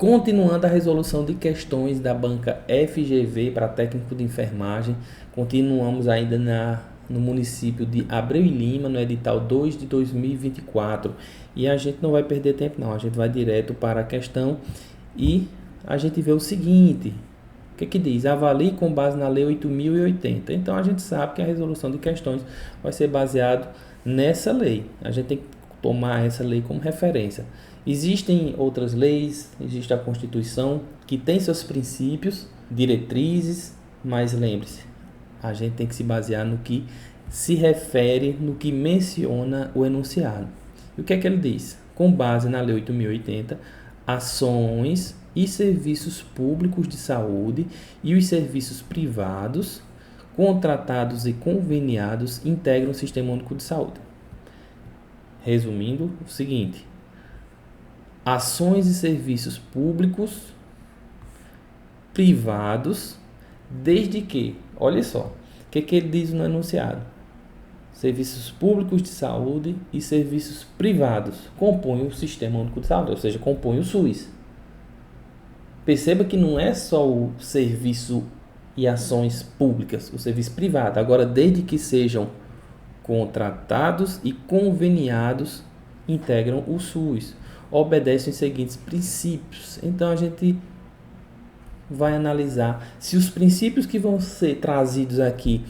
Continuando a resolução de questões da banca FGV para técnico de enfermagem, continuamos ainda no município de Abreu e Lima, no edital 2 de 2024. E a gente não vai perder tempo não, a gente vai direto para a questão e a gente vê o seguinte: o que diz? Avalie com base na Lei 8.080. Então a gente sabe que a resolução de questões vai ser baseado nessa lei. A gente tem que tomar essa lei como referência. Existem outras leis, existe a Constituição, que tem seus princípios, diretrizes, mas lembre-se, a gente tem que se basear no que se refere, no que menciona o enunciado. E o que é que ele diz? Com base na Lei 8.080, ações e serviços públicos de saúde e os serviços privados, contratados e conveniados, integram o Sistema Único de Saúde. Resumindo, o seguinte: ações e serviços públicos, privados, desde que, olha só, o que ele diz no enunciado? Serviços públicos de saúde e serviços privados compõem o Sistema Único de Saúde, ou seja, compõem o SUS. Perceba que não é só o serviço e ações públicas, o serviço privado. Agora, desde que sejam contratados e conveniados, integram o SUS. Obedecem os seguintes princípios. Então, a gente vai analisar se os princípios que vão ser trazidos aqui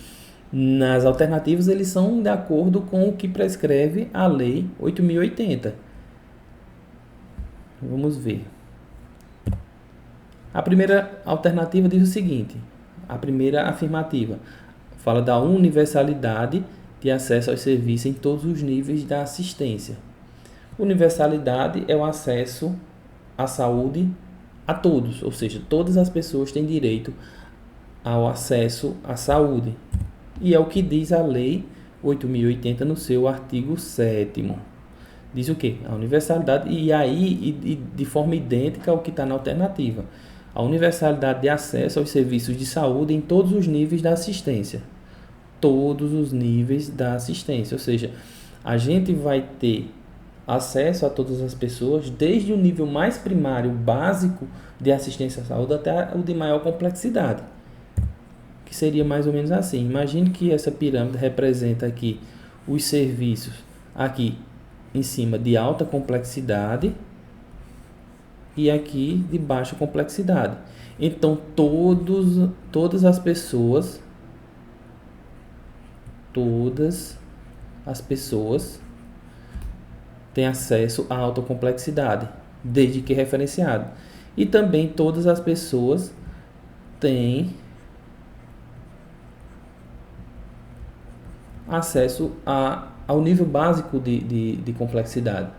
nas alternativas, eles são de acordo com o que prescreve a Lei 8.080. Vamos ver. A primeira alternativa diz o seguinte: a primeira afirmativa fala da universalidade de acesso aos serviços em todos os níveis da assistência. Universalidade é o acesso à saúde a todos, ou seja, todas as pessoas têm direito ao acesso à saúde. E é o que diz a Lei 8.080 no seu artigo 7º. Diz o quê? A universalidade, e de forma idêntica ao que está na alternativa. A universalidade de acesso aos serviços de saúde em todos os níveis da assistência. Todos os níveis da assistência, ou seja, a gente vai ter acesso a todas as pessoas, desde o nível mais primário, básico de assistência à saúde, até o de maior complexidade, que seria mais ou menos assim. Imagine que essa pirâmide representa aqui os serviços aqui em cima de alta complexidade e aqui de baixa complexidade. Então todas as pessoas têm acesso à alta complexidade, desde que referenciado. E também todas as pessoas têm acesso ao nível básico de complexidade.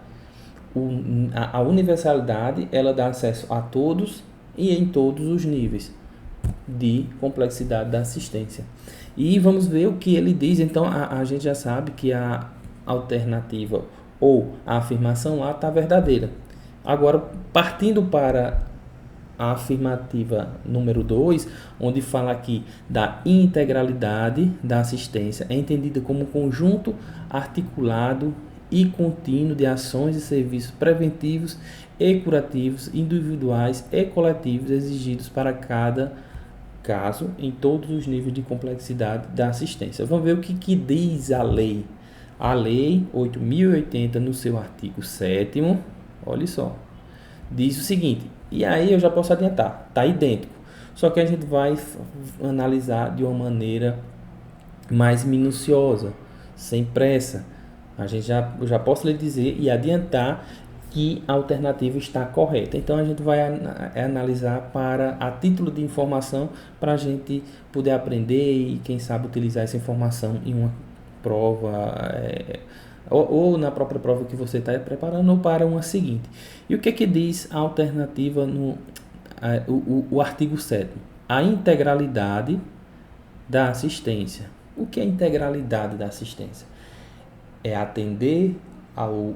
A universalidade, ela dá acesso a todos e em todos os níveis de complexidade da assistência. E vamos ver o que ele diz. Então, a gente já sabe que a alternativa ou a afirmação A está verdadeira. Agora, partindo para a afirmativa número 2, onde fala aqui da integralidade da assistência, é entendida como um conjunto articulado e contínuo de ações e serviços preventivos e curativos, individuais e coletivos exigidos para cada caso em todos os níveis de complexidade da assistência. Vamos ver o que diz a lei. A Lei 8.080, no seu artigo 7º, olha só, diz o seguinte, e aí eu já posso adiantar, está idêntico, só que a gente vai analisar de uma maneira mais minuciosa, sem pressa. Eu já posso lhe dizer e adiantar que a alternativa está correta. Então a gente vai analisar a título de informação, para a gente poder aprender e quem sabe utilizar essa informação em uma prova, ou na própria prova que você está preparando, ou para uma seguinte. E o que diz a alternativa o artigo 7º? A integralidade da assistência. O que é a integralidade da assistência? É atender ao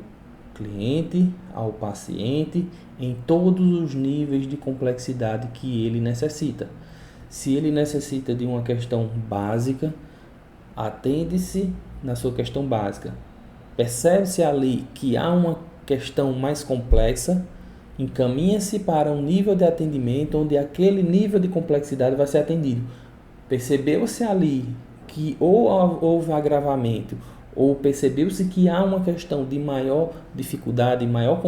cliente, ao paciente, em todos os níveis de complexidade que ele necessita. Se ele necessita de uma questão básica, atende-se na sua questão básica. Percebe-se ali que há uma questão mais complexa, encaminha-se para um nível de atendimento onde aquele nível de complexidade vai ser atendido. Percebeu-se ali que ou houve agravamento, ou percebeu-se que há uma questão de maior dificuldade, maior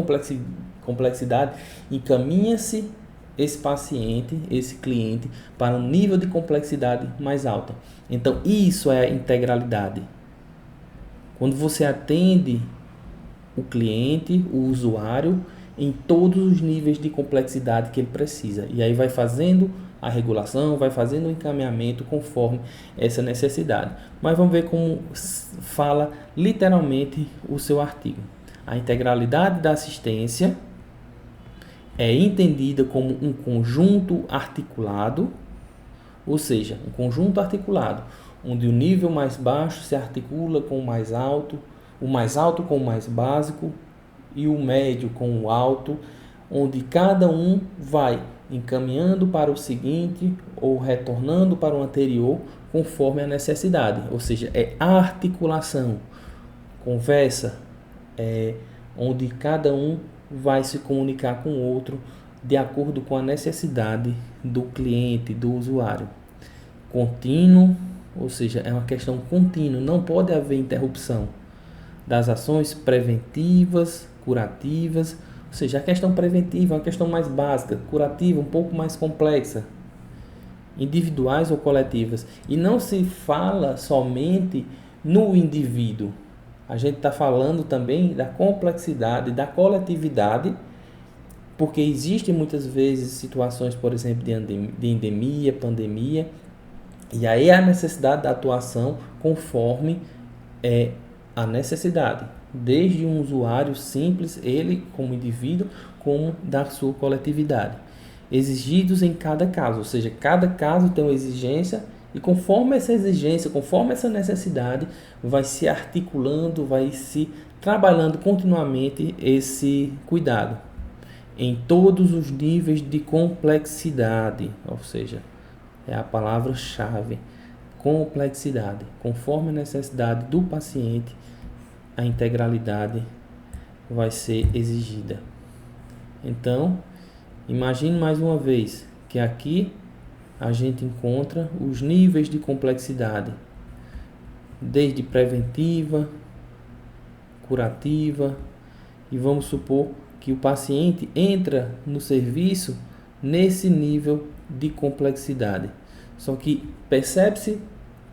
complexidade, encaminha-se esse paciente, esse cliente, para um nível de complexidade mais alta. Então, isso é a integralidade. Quando você atende o cliente, o usuário, em todos os níveis de complexidade que ele precisa. E aí vai fazendo a regulação, vai fazendo o encaminhamento conforme essa necessidade. Mas vamos ver como fala literalmente o seu artigo. A integralidade da assistência é entendida como um conjunto articulado, ou seja, um conjunto articulado, onde o nível mais baixo se articula com o mais alto com o mais básico e o médio com o alto, onde cada um vai encaminhando para o seguinte ou retornando para o anterior conforme a necessidade, ou seja, é articulação, conversa, onde cada um vai se comunicar com o outro de acordo com a necessidade do cliente, do usuário. Contínuo, ou seja, é uma questão contínua, não pode haver interrupção das ações preventivas, curativas, ou seja, a questão preventiva é uma questão mais básica, curativa um pouco mais complexa, individuais ou coletivas. E não se fala somente no indivíduo, a gente está falando também da complexidade, da coletividade, porque existem muitas vezes situações, por exemplo, de endemia, pandemia, e aí a necessidade da atuação conforme a necessidade, desde um usuário simples, ele como indivíduo, como da sua coletividade, exigidos em cada caso, ou seja, cada caso tem uma exigência e conforme essa exigência, conforme essa necessidade, vai se articulando, vai se trabalhando continuamente esse cuidado em todos os níveis de complexidade, ou seja, é a palavra-chave, complexidade, conforme a necessidade do paciente, a integralidade vai ser exigida. Então, imagine mais uma vez que aqui a gente encontra os níveis de complexidade, desde preventiva, curativa, e vamos supor que o paciente entra no serviço nesse nível de complexidade. Só que percebe-se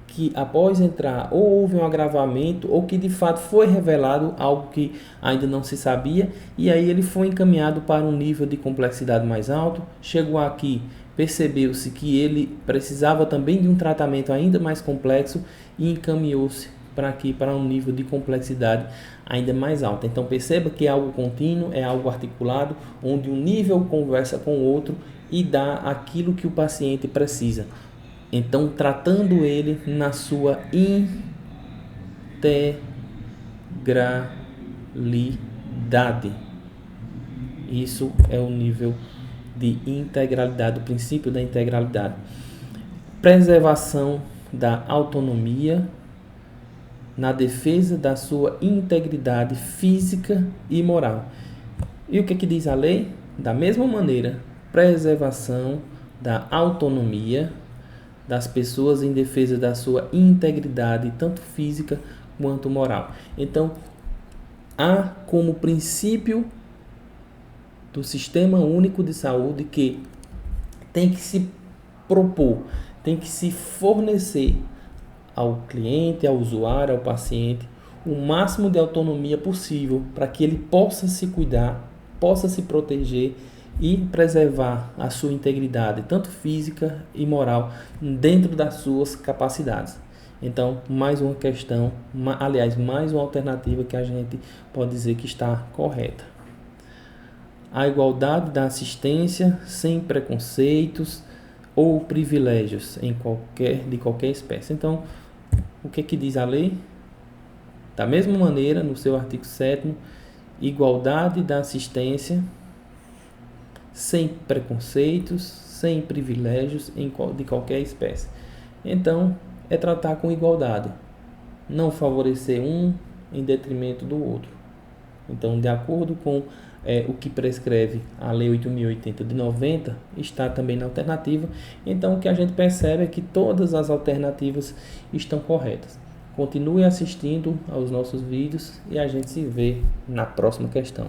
que após entrar ou houve um agravamento ou que de fato foi revelado algo que ainda não se sabia e aí ele foi encaminhado para um nível de complexidade mais alto, chegou aqui, percebeu-se que ele precisava também de um tratamento ainda mais complexo e encaminhou-se para aqui para um nível de complexidade ainda mais alto. Então perceba que é algo contínuo, é algo articulado, onde um nível conversa com o outro e dá aquilo que o paciente precisa. Então, tratando ele na sua integralidade. Isso é o nível de integralidade, o princípio da integralidade. Preservação da autonomia na defesa da sua integridade física e moral. E o que diz a lei? Da mesma maneira, preservação da autonomia das pessoas em defesa da sua integridade, tanto física quanto moral. Então, há como princípio do Sistema Único de Saúde que tem que se propor, tem que se fornecer ao cliente, ao usuário, ao paciente, o máximo de autonomia possível para que ele possa se cuidar, possa se proteger e preservar a sua integridade, tanto física e moral, dentro das suas capacidades. Então, mais uma questão, aliás, mais uma alternativa que a gente pode dizer que está correta. A igualdade da assistência sem preconceitos ou privilégios de qualquer espécie. Então, o que diz a lei? Da mesma maneira, no seu artigo 7º, igualdade da assistência sem preconceitos, sem privilégios de qualquer espécie. Então, é tratar com igualdade, não favorecer um em detrimento do outro. Então, de acordo com o que prescreve a Lei 8.080 de 90 está também na alternativa. Então, o que a gente percebe é que todas as alternativas estão corretas. Continue assistindo aos nossos vídeos e a gente se vê na próxima questão.